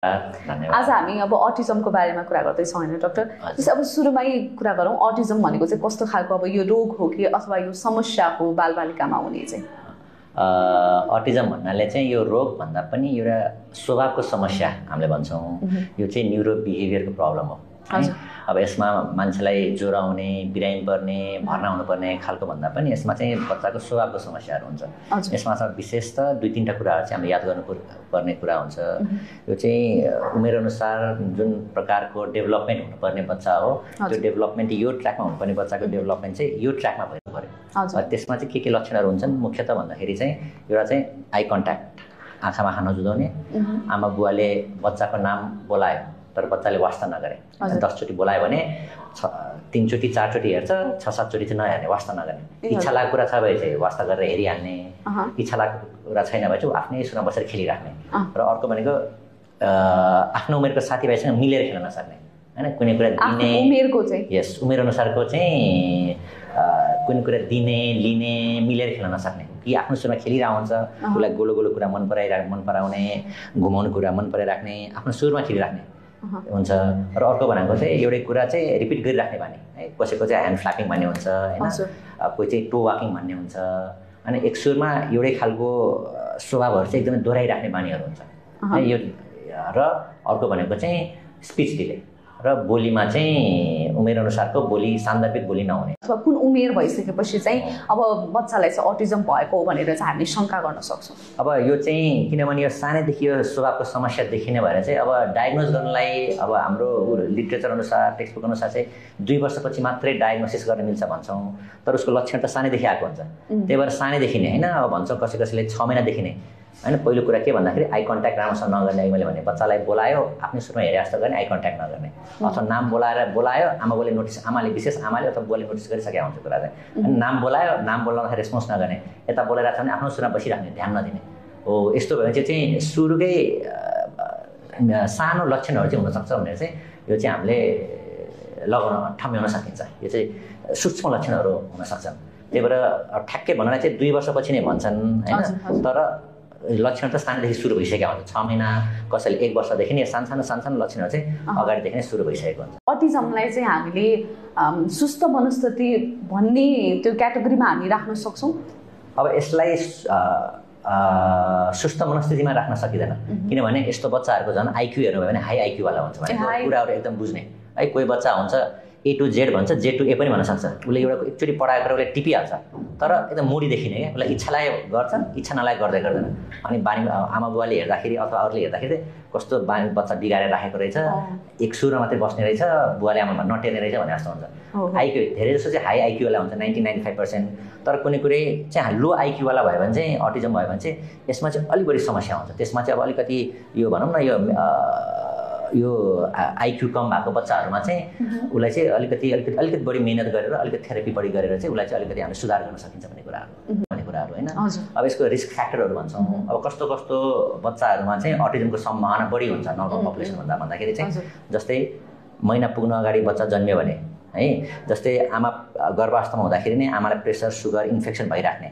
धन्यवाद। आज हामी अब अटिजमको बारेमा कुरा गर्दैछौँ होइन डाक्टर? जस्तै अब सुरुमै कुरा गरौँ, अटिजम भनेको चाहिँ कस्तो खालको अब यो रोग हो कि अथवा यो समस्या हो बालबालिकामा हुने चाहिँ? अटिजम भन्नाले चाहिँ यो रोग भन्दा पनि एउटा स्वभावको समस्या हामीले भन्छौँ। यो चाहिँ न्युरो बिहेभियरको प्रब्लम हो। अब यसमा मान्छेलाई ज्वरो आउने, बिरामी पर्ने, भर्ना हुनुपर्ने खालको भन्दा पनि यसमा चाहिँ बच्चाको स्वभावको समस्याहरू हुन्छ। यसमा चाहिँ विशेष त 2-3टा कुराहरू चाहिँ हामीले याद गर्नुपर्ने कुरा हुन्छ। यो चाहिँ उमेरअनुसार जुन प्रकारको डेभलपमेन्ट हुनुपर्ने बच्चा हो, त्यो डेभलपमेन्ट यो ट्र्याकमा हुनुपर्ने बच्चाको डेभलपमेन्ट चाहिँ यो ट्र्याकमा भएको पऱ्यो। त्यसमा चाहिँ के लक्षणहरू हुन्छन् मुख्यतः भन्दाखेरि चाहिँ एउटा चाहिँ आई कन्ट्याक्ट, आँखामा आँखा नजुदाउने। आमा बुवाले बच्चाको नाम बोलायो तर बच्चाले वास्ता नगरे। 10 चोटि बोलायो भने 3 चोटि 4 चोटि हेर्छ, 6-7 चोटि चाहिँ नहेर्ने, वास्ता नगर्ने। इच्छा लागेको कुरा छ भए चाहिँ वास्ता गरेर हेरिहाल्ने, इच्छा लागेको कुरा छैन भए चाहिँ आफ्नै सुरमा बसेर खेलिराख्ने। र अर्को भनेको आफ्नो उमेरको साथीभाइसँग मिलेर खेल्न नसक्ने हैन, कुनै कुरा दिने उमेरको चाहिँ यस उमेरअनुसारको चाहिँ कुनै कुरा दिने लिने मिलेर खेल्न नसक्ने कि आफ्नो सुरमा खेलिरहेको हुन्छ, उसलाई गोलो गोलो कुरा मन पराउने, घुमाउने कुरा मन पराइराख्ने, आफ्नो सुरमा खेलिराख्ने हुन्छ। र अर्को भनेको चाहिँ एउटै कुरा चाहिँ रिपिट गरिराख्ने बानी है, कसैको चाहिँ ह्यान्ड फ्ल्यापिङ भन्ने हुन्छ हैन, कोही चाहिँ टो वाकिङ भन्ने हुन्छ। अनि एक सुरमा एउटै खालको स्वभावहरू चाहिँ एकदमै दोहोऱ्याइराख्ने बानीहरू हुन्छ है यो। र अर्को भनेको चाहिँ स्पिच डिले र बोलीमा चाहिँ उमेरअनुसारको बोली, सान्दर्भिक बोली नहुने। अथवा कुन उमेर भइसकेपछि चाहिँ अब बच्चालाई चाहिँ अटिजम भएको हो भनेर चाहिँ हामीले शङ्का गर्न सक्छौँ? अब यो चाहिँ किनभने यो सानैदेखि यो स्वभावको समस्या देखिने भएर चाहिँ अब डायग्नोज गर्नलाई अब हाम्रो लिट्रेचर अनुसार, टेक्स्ट बुक अनुसार चाहिँ 2 वर्षपछि मात्रै डायग्नोसिस गर्न मिल्छ भन्छौँ। तर उसको लक्षण त सानैदेखि आएको हुन्छ। त्यही भएर सानैदेखि नै हैन, अब भन्छौँ कसैले 6 महिनादेखि नै हैन। पहिलो कुरा के भन्दाखेरि आई कन्ट्याक्ट राम्रोसँग नगर्ने। मैले भने बच्चालाई बोलायो आफ्नै सुरमा हेरे जस्तो गर्ने, आई कन्ट्याक्ट नगर्ने। अथवा नाम बोलायो आमाले नोटिस, विशेष आमाले अथवा बुवाले नोटिस गरिसकेको हुन्छ कुरा चाहिँ। अनि नाम बोलायो, नाम बोलाउँदाखेरि रेस्पोन्स नगर्ने, यता बोलाइरहेको छ भने आफ्नो सुरमा बसिराख्ने, ध्यान नदिने हो। यस्तो भयो भने चाहिँ सुरुकै सानो लक्षणहरू चाहिँ हुनसक्छ भनेर चाहिँ यो चाहिँ हामीले ठम्याउन सकिन्छ। यो चाहिँ सूक्ष्म लक्षणहरू हुनसक्छन्। त्यही भएर ठ्याक्कै भन्नलाई चाहिँ 2 वर्षपछि नै भन्छन् हैन। तर लक्षण त सानैदेखि सुरु भइसकेको हुन्छ। 6 महिना, कसैले 1 वर्षदेखि नै सानो लक्षणहरू चाहिँ अगाडिदेखि नै सुरु भइसकेको हुन्छ। अटिजमलाई चाहिँ हामीले सुस्त मनस्थिति भन्ने त्यो क्याटेगोरीमा हामी राख्न सक्छौँ? अब यसलाई सुस्त मनस्थितिमा राख्न सकिँदैन, किनभने यस्तो बच्चाहरूको झन् आइक्यू हेर्नु भयो भने हाई आइक्यूवाला हुन्छ भने कुराहरू एकदम बुझ्ने है। कोही बच्चा हुन्छ A to Z भन्छ, Z to A पनि भन्न सक्छ। उसले एउटा एकचोटि पढाएको उसले टिपिहाल्छ, तर एकदम मुडी देखिने क्या। उसलाई इच्छा लाग्यो गर्छ, इच्छा नलागे गर्दैन। अनि बानी आमा बुवाले हेर्दाखेरि अथवा अरूले हेर्दाखेरि कस्तो बानी बच्चा बिगारेर राखेको रहेछ, एक सुरमा मात्रै बस्ने रहेछ, बुवाले आमामा नटेर्ने रहेछ भने जस्तो हुन्छ। आइक्यू धेरै जस्तो चाहिँ हाई आइक्यूवाला हुन्छ, 90-95%। तर कुनै चाहिँ लो आइक्यूवाला भयो भने चाहिँ अटिजम भयो भने चाहिँ यसमा चाहिँ अलिक बढी समस्या हुन्छ। त्यसमा चाहिँ अब अलिकति यो भनौँ न यो आइक्यू कम भएको बच्चाहरूमा चाहिँ उसलाई चाहिँ अलिकति बढी मेहनत गरेर, अलिकति थेरापी बढी गरेर चाहिँ उसलाई चाहिँ अलिकति हामीले सुधार गर्न सकिन्छ भन्ने कुराहरू हैन। अब यसको रिस्क फ्याक्टरहरू भन्छौँ। अब कस्तो बच्चाहरूमा चाहिँ अटिजमको सम्भावना बढी हुन्छ नर्मल पपुलेसन भन्दाखेरि चाहिँ, जस्तै महिना पुग्नु अगाडि बच्चा जन्मियो भने है, जस्तै आमा गर्भावस्थामा हुँदाखेरि नै आमालाई प्रेसर, सुगर, इन्फेक्सन भइराख्ने।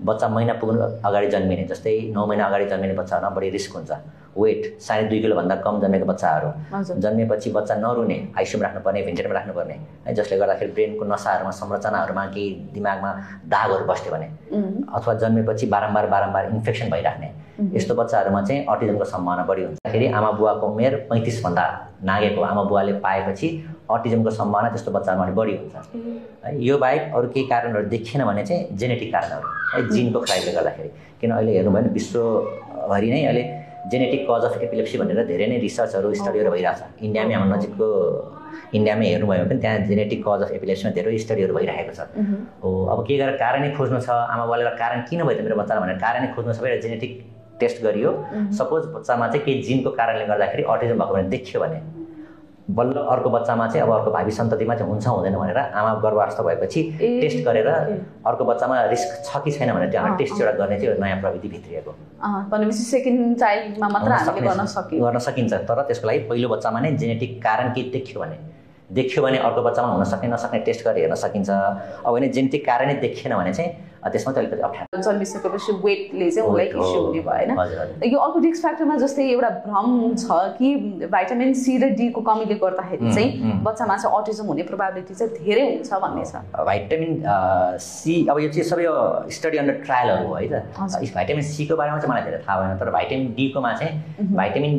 बच्चा महिना पुग्नु अगाडि जन्मिने, जस्तै 9 महिना अगाडि जन्मिने बच्चाहरूमा बढी रिस्क हुन्छ। वेट 2.5 किलोभन्दा कम जन्मेको बच्चाहरू जन्मेपछि बच्चा नरुने, आइसियुमा राख्नुपर्ने, भेन्टिलेटरमा राख्नुपर्ने है, जसले गर्दाखेरि ब्रेनको नसाहरूमा, संरचनाहरूमा केही दिमागमा दागहरू बस्यो भने, अथवा जन्मेपछि बारम्बार इन्फेक्सन भइराख्ने, यस्तो बच्चाहरूमा चाहिँ अटिजमको सम्भावना बढी हुन्छ। फेरि आमा बुवाको उमेर 35 भन्दा नागेको आमा बुवाले पाएपछि अटिजमको सम्भावना त्यस्तो बच्चाहरूमा बढी हुन्छ है। यो बाहेक अरू केही कारणहरू देखिएन भने चाहिँ जेनेटिक कारणहरू है, जिनको खराबले गर्दाखेरि। किन अहिले हेर्नु भयो भने विश्वभरि नै अहिले जेनेटिक कज अफ एपिलेप्सी भनेर धेरै नै रिसर्चहरू, स्टडीहरू भइरहेछ। इन्डियामै हाम्रो नजिकको इन्डियामै हेर्नुभयो भने पनि त्यहाँ जेनेटिक कज अफ एपिलेप्सीमा धेरै स्टडीहरू भइरहेको छ हो। अब के गरेर कारणै खोज्नु छ, आमा बुवाले कारण किन भयो त मेरो बच्चालाई भनेर कारणै खोज्नु छ भने जेनेटिक टेस्ट गरियो। सपोज बच्चामा चाहिँ केही जिनको कारणले गर्दाखेरि अटिजम भएको भने देखियो भने बल्ल अर्को बच्चामा चाहिँ अब अर्को भावी सन्ततिमा चाहिँ हुन्छ हुँदैन भनेर आमा गर्भावस्था भएपछि टेस्ट गरेर अर्को बच्चामा रिस्क छ कि छैन भनेर त्यहाँ टेस्ट एउटा गर्ने चाहिँ नयाँ प्रविधि भित्रिएको भनेपछि सेकेन्ड चाइल्डमा मात्र हामीले गर्न सकिन्छ। तर त्यसको लागि पहिलो बच्चामा नै जेनेटिक कारण के देखियो भने अर्को बच्चामा हुन सक्ने नसक्ने टेस्ट गरेर हेर्न सकिन्छ। अब भने जेनेटिक कारणै देखिएन भने चाहिँ त्यसमा चाहिँ अलिकति अप्ठ्यारो जन्मिसकेपछि वेटले चाहिँ उलाई इस्यु हुने भयो हैन यो अर्को रिस्क फ्याक्टरमा जस्तै एउटा भ्रम छ कि भिटामिन सी र डी को कमीले गर्दाखेरि चाहिँ बच्चामा चाहिँ अटिजम हुने प्रोबेबिलिटी चाहिँ धेरै हुन्छ भन्ने छ भिटामिन सी अब यो चाहिँ सबै स्टडी अन्डर ट्रायलहरु हो है त भिटामिन सी को बारेमा चाहिँ मलाई धेरै थाहा भएन तर भिटामिन डी को मा चाहिँ भिटामिन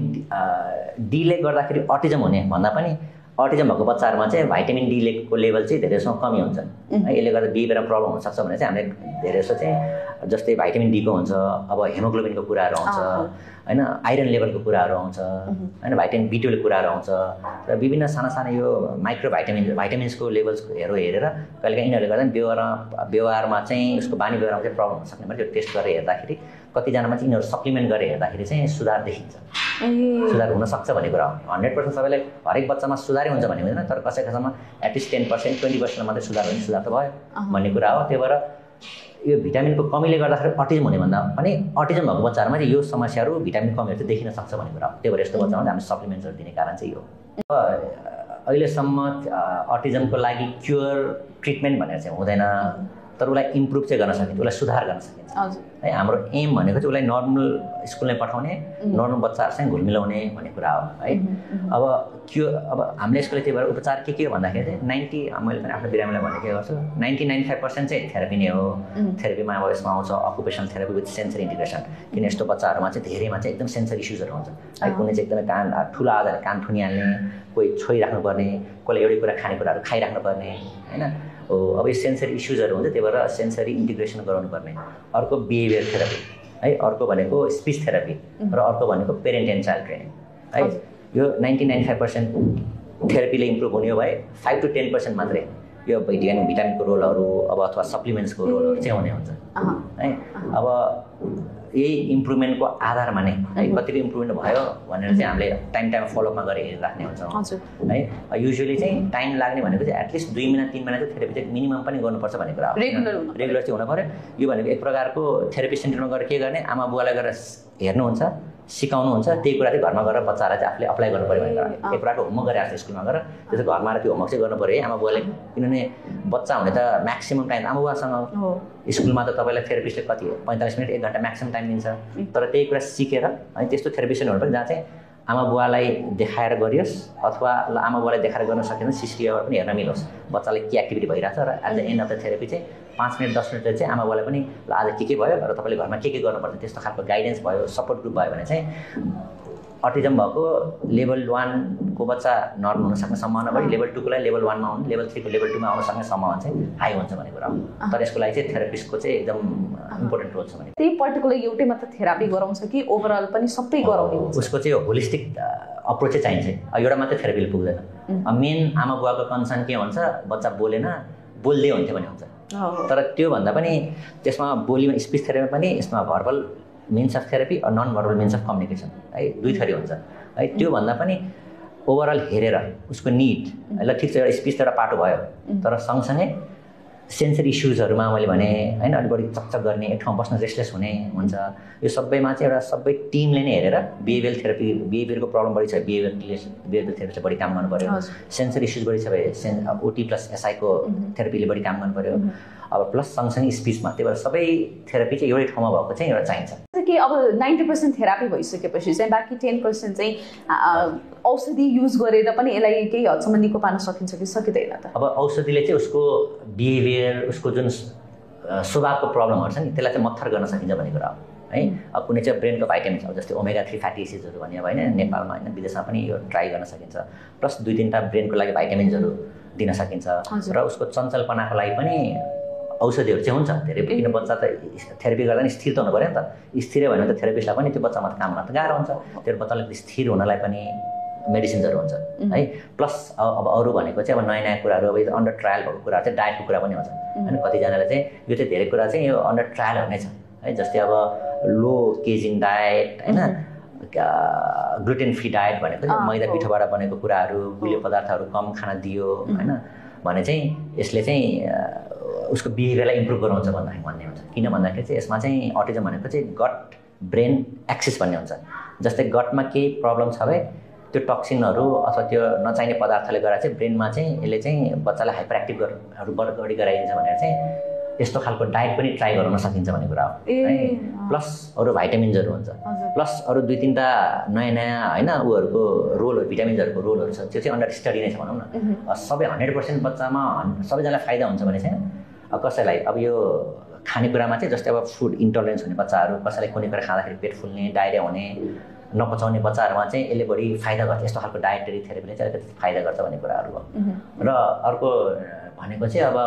डी ले गर्दाखेरि अटिजम हुने भन्दा पनि अटिजम भएको बच्चाहरुमा चाहिँ भिटामिन डी को लेभल चाहिँ धेरैसम्म कमी हुन्छ है यसले गर्दा बिहेभियरमा प्रब्लम हुन सक्छ भने चाहिँ हामीले धेरैसो चाहिँ जस्तै भिटामिन डी को हुन्छ अब हेमोग्लोबिनको कुराहरु आउँछ हैन आइरन लेभलको कुराहरु आउँछ हैन भिटामिन B12 को कुराहरु आउँछ र विभिन्न साना साना यो माइक्रो भिटामिन्सको लेभल्सहरु हेरेर कहिलेकाहीँ यिनीहरुले गर्दा व्यवहारमा चाहिँ उसको बानी व्यवहारमा चाहिँ प्रब्लम हुन सक्ने भने त्यो टेस्ट गरेर हेर्दाखेरि कतिजनामा चाहिँ यिनीहरु सप्लिमेन्ट गरेर हेर्दाखेरि चाहिँ सुधार देखिन्छ सुधार हुन सक्छ भन्ने कुरा हो 100% सबैले हरेक बच्चामा सुधारै हुन्छ भन्ने हुँदैन तर कसैकसैमा एटलिस्ट 10% 20% मात्रै सुधार हुन्छ सुधार त भयो भन्ने कुरा हो त्यही भएर यो भिटामिनको कमीले गर्दाखेरि अटिजम हुने भन्दा पनि अटिजम भएको बच्चाहरुमा चाहिँ यो समस्याहरु भिटामिन कमीहरु चाहिँ देखिन सक्छ भन्ने कुरा हो त्यही भएर यस्तो बच्चामा हामीले सप्लिमेन्ट्सहरु दिने कारण चाहिँ यो अहिलेसम्म अटिजमको लागि क्युर ट्रिटमेन्ट भनेर चाहिँ हुँदैन तर उसलाई इम्प्रुभ चाहिँ गर्न सकिन्छ उसलाई सुधार गर्न सकिन्छ है हाम्रो एम भनेको चाहिँ उसलाई नर्मल स्कुलमै पठाउने नर्मल बच्चाहरुसँग घुलमिलाउने भन्ने कुरा हो है अब हामीले यसको त्यही भएर उपचार के हो भन्दाखेरि चाहिँ 90 मैले पनि आफ्नो बिरामीलाई भने के गर्छु 90-95% चाहिँ थेरापी नै हो थेरापीमा अब यसमा आउँछ occupational therapy with sensory integration किन यस्तो बच्चाहरुमा चाहिँ धेरैमा चाहिँ एकदम सेन्सरी इश्युजहरु हुन्छ है कुनै चाहिँ एकदमै कान ठुला आजले कान थुनिहाल्ने कोही छोइराख्नु पर्ने कोहीले एउटै कुरा खानेकुराहरु खाइराख्नु पर्ने हैन अब यो सेन्सरी इश्युजहरु हुन्छ त्यही भएर सेन्सरी इन्टिग्रेसन गराउनु पर्ने अर्को बिहेभियर थेरापी है अर्को भनेको स्पीच थेरापी र अर्को भनेको पेरेन्ट एन्ड चाइल्ड ट्रेनिङ है यो 90-95% थेरापीले इम्प्रुभ हुने हो भए 5 to 10% मात्रै यो भिटामिनको रोलहरु अब अथवा सप्लिमेन्ट्सको रोलहरु चाहिँ हुने हुन्छ है अब यही इम्प्रुभमेन्टको आधारमा नै है कतिको इम्प्रुभमेन्ट भयो भनेर चाहिँ हामीले टाइम फलोअपमा गरेर हेरिराख्ने हुन्छ है युजुअली चाहिँ टाइम लाग्ने भनेको चाहिँ एटलिस्ट 2 महिना 3 महिना चाहिँ थेरापी चाहिँ मिनिमम पनि गर्नुपर्छ भन्ने कुरा हो रेगुलर चाहिँ हुन पर्यो यो भनेको एक प्रकारको थेरापी सेन्टरमा गएर के गर्ने आमा बुवालाई गएर हेर्नुहुन्छ सिकाउनुहुन्छ त्यही कुरा चाहिँ घरमा गएर बच्चालाई चाहिँ आफूले अप्लाई गर्नु पर्यो भन्ने कुरा एक प्रकारको होमवर्क गरेर आएको स्कुलमा गएर त्यसो घरमा आएर त्यो होमवर्क चाहिँ गर्नु पर्यो है आमा बुवाले किनभने बच्चा हुने त म्याक्सिमम टाइम आमा बुवासँग स्कुलमा त तपाईलाई थेरापिस्टले कति 45 मिनेट 1 घण्टा म्याक्सिमम टाइम दिन्छ तर त्यही कुरा सिकेर अनि त्यस्तो थेरापिस्टहरू पनि जहाँ चाहिँ आमा बुवालाई देखाएर गरियोस् अथवा आमा बुवालाई देखाएर गर्न सकेन सिसिटीआर पनि हेर्न मिलोस् बच्चाले के एक्टिभिटी भइरहेछ र at the end of the therapy चाहिँ 5 मिनेट 10 मिनेट चाहिँ आमा बुवालाई पनि ल आज के भयो र तपाईले घरमा के गर्नुपर्छ त्यस्तो खालको गाइडेन्स भयो सपोर्ट ग्रुप भयो भने चाहिँ अटिजम भएको लेभल 1 को बच्चा नर्मल हुन सक्ने सम्भावना बढी लेभल 2 को लागि लेभल 1 मा आउनु लेभल 3 को लेभल 2 मा आउन सक्ने सम्भावना चाहिँ हाई हुन्छ भन्ने कुरा हो तर यसको लागि चाहिँ थेरापिस्टको चाहिँ एकदम इम्पोर्टेन्ट रोल छ भने त्यही पर्टिकुलर एउटै मात्र थेरापी गराउँछ कि ओभरअल पनि सबै गराउने हुन्छ उसको चाहिँ होलिस्टिक अप्रोच चाहिँ चाहिन्छ एउटा मात्र थेरापीले पुग्दैन मेन आमा बुवाको कन्सर्न के हुन्छ बच्चा बोल्दै हुन्थ्यो भने हुन्छ तर त्यो भन्दा पनि त्यसमा बोलीमा स्पिच थेरापी पनि यसमा verbal means of therapy or non-verbal means of communication है दुई थरी हुन्छ है त्यो भन्दा पनि ओभरअल हेरेर उसको नीड ल ठीक छ एउटा स्पिच त एउटा पाटो भयो तर सँगसँगै सेन्सरी इश्युजहरुमा मैले भने हैन अलि बढी चकचक गर्ने एक ठाउँ बस्न रेस्टलेस हुने हुन्छ यो सबैमा चाहिँ एउटा सबै टिमले नै हेरेर बिहेभियरको प्रब्लम बढी छ बिहेभियर थेरापी बढी काम गर्नु पर्यो सेन्सरी इश्युज बढी छ भए ओटी प्लस एसआई को थेरापीले बढी काम गर्नु पर्यो अब प्लस सँगसँगै स्पिचमा त्यही भएर सबै थेरापी चाहिँ एउटै ठाउँमा भएको चाहिँ एउटा चाहिन्छ कि अब 90% थेरापी भइसकेपछि चाहिँ बाँकी 10% चाहिँ औषधि युज गरेर पनि यसलाई केही हदसम्म निको पार्न सकिन्छ कि सकिदैन त अब औषधिले चाहिँ उसको बिहेभियर उसको जुन स्वभावको प्रब्लमहरु छ नि त्यसलाई चाहिँ मत्थर गर्न सकिन्छ भन्ने कुरा हो है अब कुनै चाहिँ ब्रेनको भाइटामिन छ जस्तै ओमेगा 3 फ्याटी एसिड्सहरु भन्ने हैन नेपालमा हैन विदेशमा पनि यो ट्राई गर्न सकिन्छ प्लस 2-3 टा ब्रेनको लागि भाइटामिन्सहरु दिन सकिन्छ र उसको चञ्चलपनाको लागि पनि औषधिहरु चाहिँ हुन्छ धेरै किन बच्चा त थेरापी गर्दा नि स्थिर त हुनु पर्यो नि त स्थिर भएन त थेरापिस्टलाई पनि त्यो बच्चामा काम गर्न त गाह्रो हुन्छ त्यो बच्चालाई स्थिर हुनलाई पनि मेडिसिन्सहरु हुन्छ है प्लस अब अरु भनेको चाहिँ अब नयाँ कुराहरु अब अन्डर ट्रायल भएको कुरा चाहिँ डायटको कुरा पनि हुन्छ हैन कति जनाले चाहिँ यो चाहिँ धेरै कुरा चाहिँ यो अन्डर ट्रायल हुने छ है जस्तै अब लो केजिङ डायट हैन ग्लुटेन फ्री डायट भनेको मैदा पिठोबाट बनेको कुराहरु गुलियो पदार्थहरु कम खान दियो हैन भने चाहिँ यसले चाहिँ उसको बिहेभियरलाई इम्प्रुभ गराउँछ भन्ने हुन्छ किन भन्दाखेरि चाहिँ यसमा चाहिँ अटिजम भनेको चाहिँ गट ब्रेन एक्सिस भन्ने हुन्छ जस्तै गटमा केही प्रब्लम छ भए त्यो टक्सिनहरु अथवा त्यो नचाहिने पदार्थले गर्दा चाहिँ ब्रेनमा चाहिँ यसले चाहिँ बच्चालाई हाइपर एक्टिभहरु बढी गराइदिन्छ भनेर चाहिँ यस्तो खालको डायट पनि ट्राई गर्न सकिन्छ भन्ने कुरा हो है प्लस अरू भाइटामिन्सहरू हुन्छ प्लस अरू 2-3टा नयाँ होइन उहरूको रोलहरू भिटामिन्सहरूको रोलहरू छ त्यो चाहिँ अन्डर स्टडी नै छ भनौँ न सबै 100% बच्चामा सबैजनालाई फाइदा हुन्छ भने छैन कसैलाई अब यो खानेकुरामा चाहिँ जस्तै अब फुड इन्टलरेन्स हुने बच्चाहरू कसैलाई कुनै कुरा खाँदाखेरि पेट फुल्ने डायरिया हुने नपचाउने बच्चाहरूमा चाहिँ यसले बढी फाइदा गर्छ यस्तो खालको डायटरी थेरापीले चाहिँ अलिकति फाइदा गर्छ भन्ने कुराहरू हो र अर्को भनेको चाहिँ अब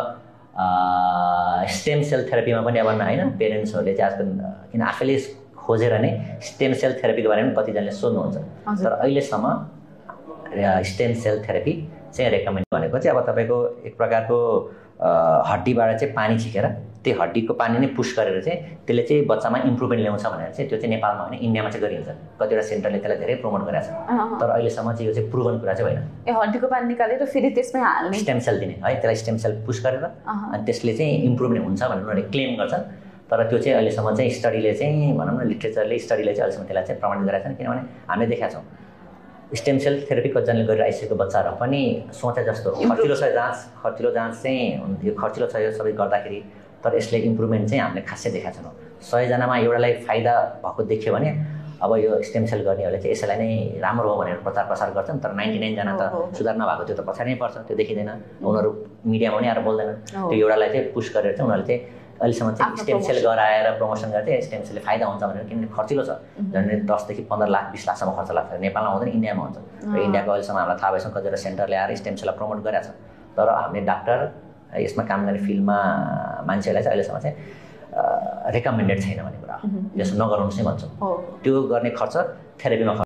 स्टेम सेल थेरापीमा पनि अब होइन पेरेन्ट्सहरूले चाहिँ आजकल किन आफैले खोजेर नै स्टेम सेल थेरापीको बारेमा कतिजनाले सोध्नुहुन्छ तर अहिलेसम्म स्टेम सेल थेरापी चाहिँ रेकमेन्ड भनेको चाहिँ अब तपाईँको एक प्रकारको हड्डीबाट चाहिँ पानी झिकेर त्यो हड्डीको पानी नै पुस गरेर चाहिँ त्यसले चाहिँ बच्चामा इम्प्रुभमेन्ट ल्याउँछ भनेर चाहिँ त्यो चाहिँ नेपालमा होइन इन्डियामा चाहिँ गरिन्छ कतिवटा सेन्टरले त्यसलाई धेरै प्रमोट गरेको छ तर अहिलेसम्म चाहिँ यो चाहिँ प्रुभन कुरा चाहिँ होइन हड्डीको पानी निकालेर फेरि त्यसमै हाल्ने स्टेम सेल दिने है त्यसलाई स्टेम सेल पुस गरेर अनि त्यसले चाहिँ इम्प्रुभमेन्ट हुन्छ भनेर उनीहरूले क्लेम गर्छन् तर त्यो चाहिँ अहिलेसम्म चाहिँ स्टडीले चाहिँ भनौँ न लिट्रेचरले स्टडीले चाहिँ अहिलेसम्म त्यसलाई चाहिँ प्रमाणित गरेका छन् किनभने हामीले देखाएको छौँ स्टेम सेल थेरापी कतिजनाले गरेर आइसकेको बच्चाहरू पनि सोचे जस्तो खर्चिलो जाँच चाहिँ यो खर्चिलो छ यो सबै गर्दाखेरि तर यसले इम्प्रुभमेन्ट चाहिँ हामीले खासै देखाएको छैनौँ 100जनामा एउटालाई फाइदा भएको देख्यो भने अब यो स्टेम सेल गर्नेहरूले चाहिँ यसैलाई नै राम्रो हो भनेर प्रचार प्रसार गर्छन् तर 99जना त सुधार नभएको त्यो त पछाडि नै पर्छ त्यो देखिँदैन उनीहरू मिडियामा पनि आएर बोल्दैन त्यो एउटालाई चाहिँ पुस गरेर चाहिँ उनीहरूले चाहिँ अहिलेसम्म चाहिँ स्टेम सेल गराएर प्रमोसन गर्दै स्टेम सेलले फाइदा हुन्छ भनेर किनभने खर्चिलो छ झन् 10 देखि 15 लाख 20 लाखसम्म खर्च लाग्छ नेपालमा हुँदैन इन्डियामा हुन्छ र इन्डियाको अहिलेसम्म हामीलाई थाहा भएछ कतिवटा सेन्टरले आएर स्टेम सेललाई प्रमोट गरेको छ तर हामीले डाक्टर यसमा काम गर्ने फिल्डमा मान्छेहरूलाई चाहिँ अहिलेसम्म चाहिँ रेकमेन्डेड छैन भन्ने कुरा हो यसो नगराउनुहोस् नै भन्छौँ त्यो गर्ने खर्च थेरापीमा